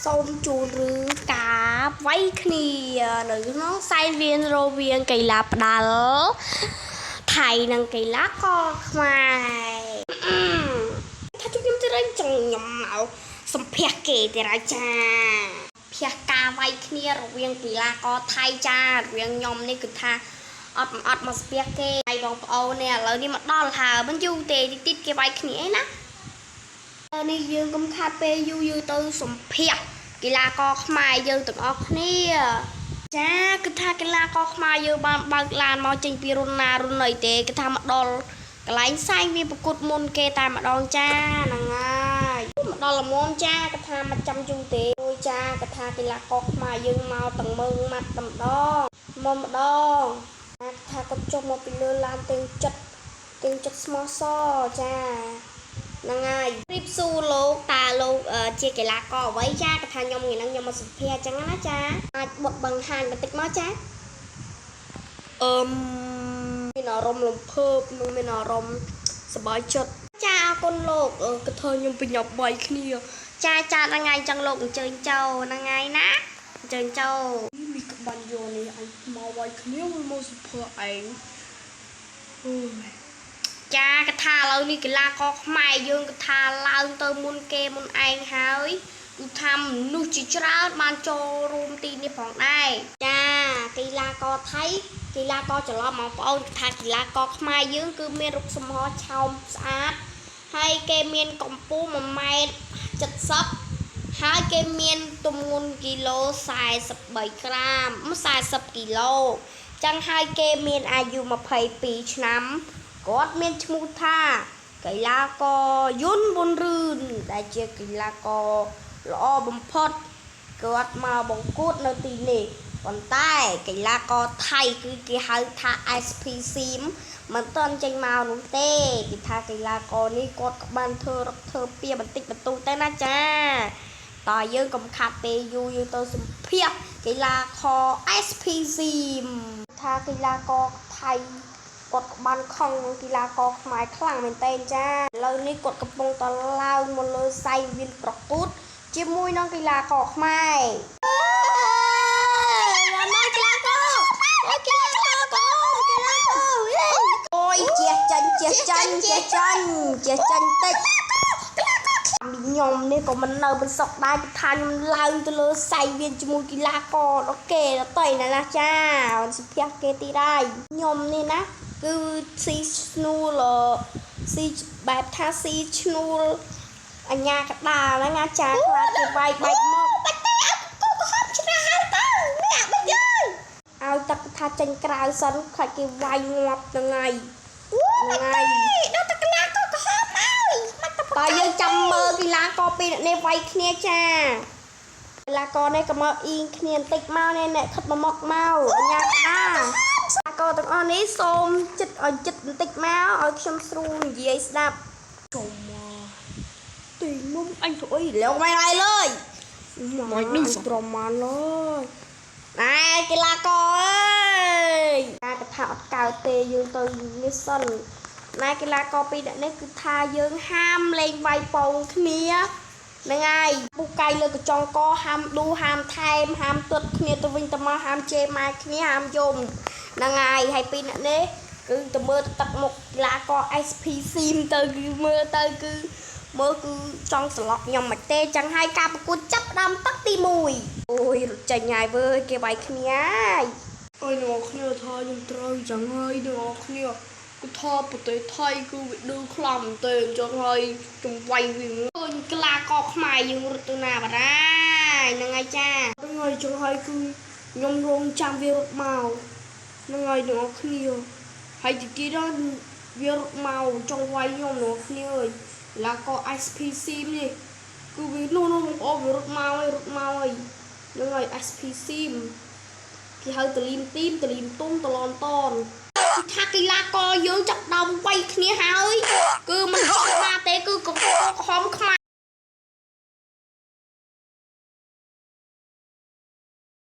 សូមជូនរឿងការវាយគ្នានៅក្នុងខ្សែរៀនរវាងកីឡាផ្ដាល់ថៃនិងកីឡាករខ្មែរថាជុំខ្ញុំទៅរែងចង់ខ្ញុំមកសម្ភាសគេទេរាចាភះការវាយគ្នារវាងកីឡាករថៃចារវាងខ្ញុំនេះគឺថាអត់មកស្ពះគេហើយបងប្អូននេះឥឡូវនេះមកដល់ហើយមិនយូរទេតិចគេវាយគ្នាឯណានេះយើងកុំខាត់ពេលយូរទៅសម្ភាសកីឡាករខ្មែរយើងទាំងអស់គ្នាចាគឺថាកីឡាករខ្មែរយើងបានបើកឡានមកចេញពីរុនណារុនណីទេគឺថាមកដល់កន្លែងសែងវាប្រកួតមុនគេតែម្ដងចាហ្នឹងហើយមកដល់ល្មមចាគឺថាមកចាំយូរទេអូយចាគឺថាកីឡាករខ្មែរយើងមកទាំងមើងម៉ាត់តែម្ដងមកម្ដងថាគាត់ចុះមកពីលើឡានទាំងចិត្តស្មោះសចាហ្នឹងហើយព្រីបស៊ូលោកតើលោកជាកីឡាករអ្វីចាគាត់ថាខ្ញុំថ្ងៃហ្នឹងខ្ញុំមកសម្ភាសអញ្ចឹងណាចាអាចបកបង្ហាញបន្តិចមកចាមានអារម្មណ៍រំភើបនិងមានអារម្មណ៍សប្បាយចិត្តចាអរគុណលោកគាត់ធ្វើខ្ញុំប្រញាប់វាយគ្នាចាហ្នឹងហើយអញ្ចឹងលោកអញ្ជើញចូលហ្នឹងហើយណាអញ្ជើញចូលមានក្បាច់យកនេះអញមកវាយគ្នាមកសម្ភាសឯងចាកថាឥឡូវនេះកីឡាករខ្មែរយើងកថាឡើងទៅមុនគេមុនឯងហើយគឺថាមនុស្សជាច្រើនបានចូលរួមទីនេះផងដែរចាកីឡាករថៃកីឡាករច្រឡំបងប្អូនថាកីឡាករខ្មែរយើងគឺមានរូបសម្រស់ឆោមស្អាតហើយគេមានកម្ពស់1.70 ម៉ែត្រហើយគេមានទម្ងន់គីឡូ43ក្រាម40គីឡូចឹងហើយគេមានអាយុ22ឆ្នាំគាត់មានឈ្មោះថាកីឡាករយុនប៊ុនរឿនដែលជាកីឡាករល្អបំផុតគាត់មកបង្កួតនៅទីនេះប៉ុន្តែកីឡាករថៃគឺគេហៅថា SP Sim មិនទាន់ចេញមកនោះទេគេថាកីឡាករនេះគាត់ក៏បានធ្វើពៀបន្តិចបន្តួចទៅណាចាតើយើងកុំខាត់ពេលយូរយើងទៅសម្ភាសកីឡាករ SP Sim ថាកីឡាករថៃគាត់ក៏បានខំនឹងកីឡាករខ្មែរខ្លាំងមែនតើចាឥឡូវនេះគាត់កំពុងតឡើងមកលើសៃវៀនប្រកួតជាមួយនឹងកីឡាករខ្មែរអូយជាចាញ់តិចខ្ញុំនេះក៏មិននៅបន្សុកដែរថាខ្ញុំឡើងទៅលើសៃវៀនជាមួយកីឡាករដល់គេដល់ទៅណាចាសុភ័ក្រគេទីដែរខ្ញុំនេះណាគឺស៊ីឈ្នួលស៊ីបែបថាស៊ីឈ្នួលអញ្ញាកដាលហ្នឹងណាចាខ្លាចគេវាយបែកមកតិចទៅក៏ហប់ឆ្នាទៅអ្នកមិនយើងឲ្យទឹកថាចេញក្រៅសិនខ្លាចគេវាយងាប់ហ្នឹងហើយដល់ទឹកកីឡាក៏ហប់ហើយតើយើងចាំមើលកីឡាករពីរនេះវាយគ្នាចាកីឡាករនេះក៏មកអ៊ីងគ្នាបន្តិចមកនេះអ្នកខិតមកអញ្ញាកដាកទាំងអស់នេះសូមចិត្តឲ្យចិត្តបន្តិចមកឲ្យខ្ញុំស្រួលនិយាយស្ដាប់ចូលមកទីមុំអញធ្វើអីលោកមិនឲ្យលើយមកនេះប្រមាណលើយណែកីឡាករអើយការកថាអត់កើតទេយើងទៅនេះសិនណែកីឡាករពីរនាក់នេះគឺថាយើងហាមលេងវាយប៉ោងគ្នាហ្នឹងហើយពូកៃលើកញ្ចង់កហាមឌូហាមថែមហាមទត់គ្នាទៅវិញទៅមកហាមជេរម៉ែគ្នាហាមយំហ្នឹងហើយពីរនាក់នេះគឺទៅមើលទឹកមុខកីឡាករ SP Sim ទៅគឺមើលទៅគឺចង់ស្លក់ខ្ញុំមិនទេចឹងហើយការប្រកួតចាប់ដើមទឹកទី1អូយរត់ចេញហើយវើគេវាយគ្នាហើយអូយអ្នកគ្នាថាខ្ញុំត្រូវចឹងហើយអ្នកគ្នាគឺថាប្រទេសថៃគឺវាឌឺខ្លាំងមែនទេអញ្ចឹងហើយចំវាយវាឃើញកីឡាករខ្មែរយើងរត់ទៅណាបារ៉ាហ្នឹងហើយចាហ្នឹងហើយចឹងហើយគឺខ្ញុំរងចាំវារត់មកហ្នឹងហើយអ្នកគ្នាហើយទីទៀតវារត់មកចង់វាយខ្ញុំអ្នកគ្នាអើយកីឡាករ SP Sim នេះគឺវានោះបងប្អូនវារត់មកហើយហ្នឹងហើយ SP Sim គេហៅតលីមទីមតលីមទុំតឡនតនថាកីឡាករយើងចាប់ដើមវាយគ្នាហើយគឺមិនធម្មតាទេគឺកំពុងខំខ្មែរ